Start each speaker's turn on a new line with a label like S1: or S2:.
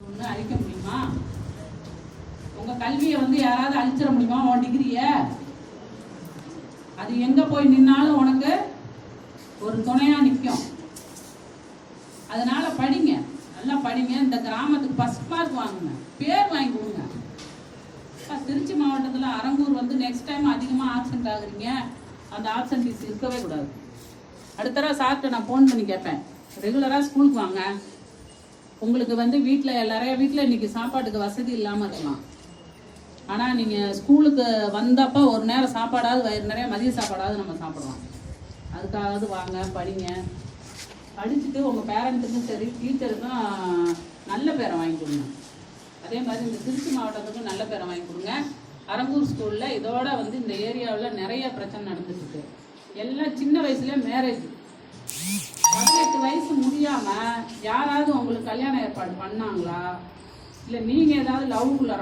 S1: ஒன்று அழிக்க முடியுமா? உங்கள் கல்வியை வந்து யாராவது அழிச்சிட முடியுமா? உன் டிகிரிய அது எங்கே போய் நின்னாலும் உனக்கு ஒரு துணையாக நிற்கும். அதனால படிங்க, நல்லா படிங்க. இந்த கிராமத்துக்கு ஃபர்ஸ்ட் மார்க் வாங்குங்க, பேர் வாங்கி கொடுங்க. திருச்சி மாவட்டத்தில் அரங்கூர் வந்து நெக்ஸ்ட் டைம் அதிகமாக ஆப்சண்ட் ஆகுறீங்க. அந்த ஆப்சன்டீஸ் இருக்கவே கூடாது. அடுத்த தடவை சார்கிட்ட நான் ஃபோன் பண்ணி கேட்பேன், ரெகுலராக ஸ்கூலுக்கு வாங்க. உங்களுக்கு வந்து வீட்டில் நிறைய வீட்டில் இன்றைக்கி சாப்பாட்டுக்கு வசதி இல்லாமல் இருக்கலாம். ஆனால் நீங்கள் ஸ்கூலுக்கு வந்தப்போ ஒரு நேரம் சாப்பாடாவது, வயிறு நிறைய மதிய சாப்பாடாவது நம்ம சாப்பிடலாம். அதுக்காவது வாங்க, படிங்க. படிச்சுட்டு உங்கள் பேரண்ட்டுக்கும் சரி டீச்சருக்கும் நல்ல பேரை வாங்கி கொடுங்க. அதே மாதிரி இந்த திருச்சி மாவட்டத்துக்கும் நல்ல பேரை வாங்கி கொடுங்க. அரங்கூர் ஸ்கூலில் இதோட வந்து இந்த ஏரியாவில் நிறைய பிரச்சனை நடந்துட்டுருக்கு. எல்லாம் சின்ன வயசுல மேரேஜ், 18 வயசு முடியாமல் யாராவது உங்களுக்கு கல்யாணம் ஏற்பாடு பண்ணாங்களா? இல்லை நீங்கள் ஏதாவது லவ்க்குள்ள